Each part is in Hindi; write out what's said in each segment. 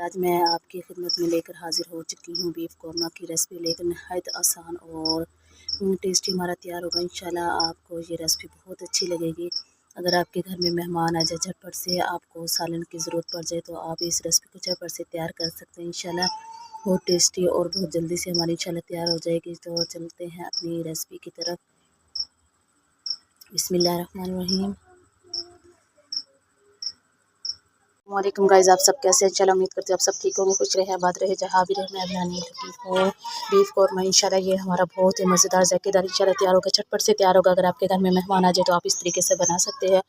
आज मैं आपकी खिदमत में लेकर हाज़िर हो चुकी हूँ बीफ कौरमा की रेसिपी लेकर। नहायत आसान और टेस्टी हमारा तैयार होगा। इंशाल्लाह आपको ये रेसिपी बहुत अच्छी लगेगी। अगर आपके घर में मेहमान आ जाए, झटपट से आपको सालन की ज़रूरत पड़ जाए तो आप इस रेसिपी को झटपट से तैयार कर सकते हैं। इंशाल्लाह बहुत टेस्टी और बहुत जल्दी से हमारी इंशाल्लाह तैयार हो जाएगी। तो चलते हैं अपनी रेसिपी की तरफ। बिस्मिल्लाहिर्रहमानिर्रहीम। वालेकुम गाइस, आप सब कैसे हैं? चलो उम्मीद करते हैं आप सब ठीक होंगे, खुश रहे, आबाद रहे, जहाँ भी रहे। मैं बनाने लगी हूँ बीफ कौरमा। इंशाल्लाह ये हमारा बहुत ही मज़ेदार ज़ायकेदार इंशाल्लाह तैयार होगा, झटपट से तैयार होगा। अगर आपके घर में मेहमान आ जाए तो आप इस तरीके से बना सकते हैं।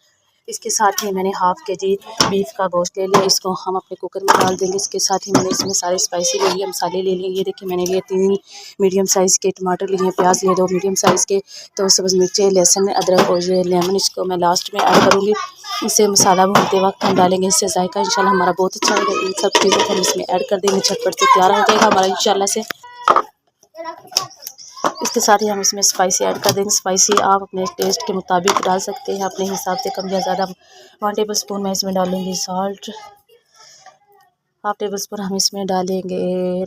इसके साथ ही मैंने हाफ़ के-जी बीफ का गोश्त ले लिया, इसको हम अपने कुकर में डाल देंगे। इसके साथ ही मैंने इसमें सारे स्पाइसी ले लिए, मसाले ले लिए। ये देखिए मैंने लिए 3 मीडियम साइज़ के टमाटर लिए, प्याज लिए 2 मीडियम साइज़ के, 2 सब्ज़ मिर्चें, लहसुन, अदरक और ये लेमन, इसको मैं लास्ट में ऐड करूँगी। इसे मसाला भूनते वक्त हम डालेंगे, इससे जायका इंशाल्लाह हमारा बहुत अच्छा आएगा। इन सब चीज़ों को हम इसमें ऐड कर देंगे, झटपट से तैयार हो जाएगा हमारा इंशाल्लाह से। इसके साथ ही हम इसमें स्पाइसी ऐड कर देंगे। स्पाइसी आप अपने टेस्ट के मुताबिक डाल सकते हैं, अपने हिसाब से कम या ज़्यादा। 1 टेबल स्पून मैं इसमें डालूँगी साल्ट, 1/2 टेबल स्पून हम इसमें डालेंगे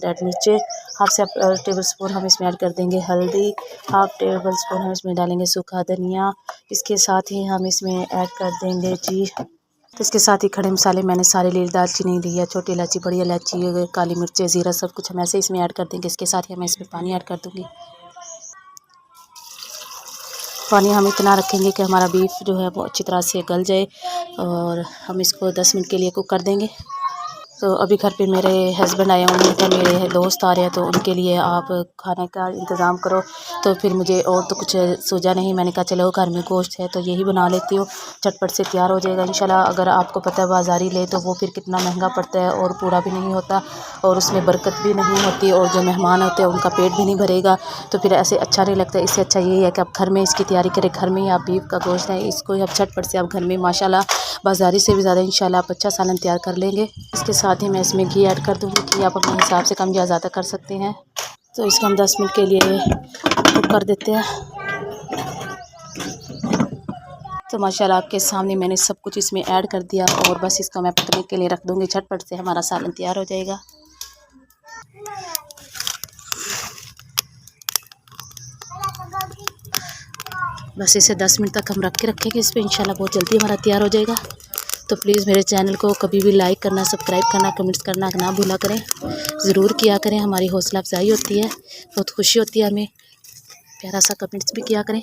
रेड मिर्चें, 1/2 टेबल स्पून हम इसमें ऐड कर देंगे हल्दी, 1/2 टेबल स्पून हम इसमें डालेंगे सूखा धनिया। इसके साथ ही हम इसमें ऐड कर देंगे तो इसके साथ ही खड़े मसाले मैंने सारे लिए, दालचीनी ली है, छोटी इलायची, बड़ी इलायची, काली मिर्चें, ज़ीरा, सब कुछ हम ऐसे इसमें ऐड कर देंगे। इसके साथ ही मैं इसमें पानी ऐड कर दूँगी। पानी हम इतना रखेंगे कि हमारा बीफ जो है वो अच्छी तरह से गल जाए, और हम इसको 10 मिनट के लिए कुक कर देंगे। तो अभी घर पे मेरे हस्बैंड आए हुए हैं, मेरे दोस्त आ रहे हैं, तो उनके लिए आप खाने का इंतज़ाम करो। तो फिर मुझे और तो कुछ सूझा नहीं, मैंने कहा चलो घर में गोश्त है तो यही बना लेती हूँ, झटपट से तैयार हो जाएगा इंशाल्लाह। अगर आपको पता है बाज़ारी ले तो वो फिर कितना महंगा पड़ता है और पूरा भी नहीं होता, और उसमें बरकत भी नहीं होती, और जो मेहमान होते हैं उनका पेट भी नहीं भरेगा, तो फिर ऐसे अच्छा नहीं लगता। इससे अच्छा यही है कि आप घर में इसकी तैयारी करें। घर में ही आप बीफ का गोश्त है, इसको आप झटपट से आप घर में माशाल्लाह बाज़ारी से भी ज़्यादा इंशाल्लाह आप अच्छा सालन तैयार कर लेंगे। इसके साथ ही मैं इसमें घी ऐड कर दूँगी, घी आप अपने हिसाब से कम या ज़्यादा कर सकते हैं। तो इसको हम 10 मिनट के लिए कुक कर देते हैं। तो माशाल्लाह आपके सामने मैंने सब कुछ इसमें ऐड कर दिया, और बस इसको मैं पकने के लिए रख दूँगी, झटपट से हमारा सालन तैयार हो जाएगा। बस इसे 10 मिनट तक हम रख के रखेंगे इस पर, इंशाल्लाह बहुत जल्दी हमारा तैयार हो जाएगा। तो प्लीज़ मेरे चैनल को कभी भी लाइक करना, सब्सक्राइब करना, कमेंट्स करना ना भूला करें, ज़रूर किया करें। हमारी हौसला अफजाई होती है, बहुत खुशी होती है हमें। प्यारा सा कमेंट्स भी किया करें।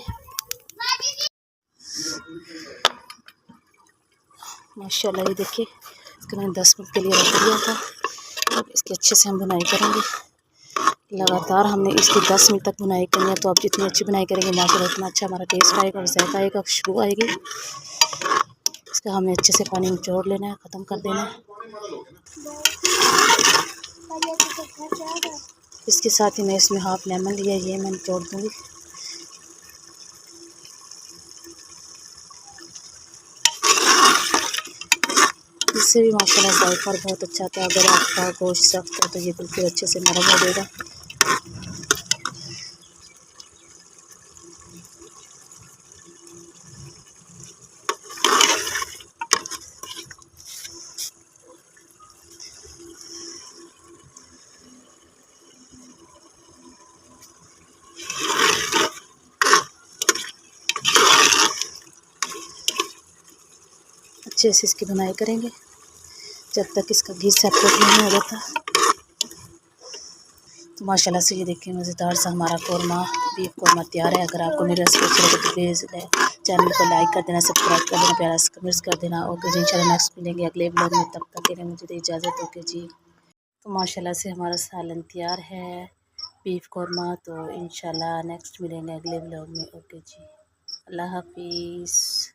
माशाल्लाह ये देखिए, इसको मैंने 10 मिनट के लिए रख दिया था। अब इसकी अच्छे से हम बुनाई करेंगे। लगातार हमने इसकी 10 मिनट तक बुनाई करनी है। तो आप जितनी अच्छी बुनाई करेंगे माशाल्लाह उतना अच्छा हमारा टेस्ट आएगा और जायका आएगा, खुशबू आएगी। इसका हमने अच्छे से पानी निचोड़ लेना है, ख़त्म कर देना है। इसके साथ ही मैं इसमें 1/2 लेमन लिया, ये मैं निचोड़ दूँगी। इससे भी माशाल्लाह जायका बहुत अच्छा आता है। अगर आपका गोश्त सख्त है तो ये बिल्कुल अच्छे से नरम हो जाएगा। अच्छे से इसकी बुनाई करेंगे जब तक इसका घी सेपरेट नहीं हो जाता। तो माशाल्लाह से ये देखिए मज़ेदार सा हमारा कौरमा, बीफ कौरमा तैयार है। अगर आपको मेरी रेसिपी अच्छी लगे तो प्लीज़ चैनल को लाइक कर देना, सब्सक्राइब कर देना, प्यारा सा कमेंट्स कर देना। ओके जी, इंशाल्लाह नेक्स्ट मिलेंगे अगले ब्लॉग में, तब तक के लिए मुझे दे इजाज़त। ओके जी। तो माशाल्लाह से हमारा सालन तैयार है, बीफ कौरमा। तो इंशाल्लाह नेक्स्ट मिलेंगे अगले ब्लॉग में। ओके जी, अल्लाह हाफिज़।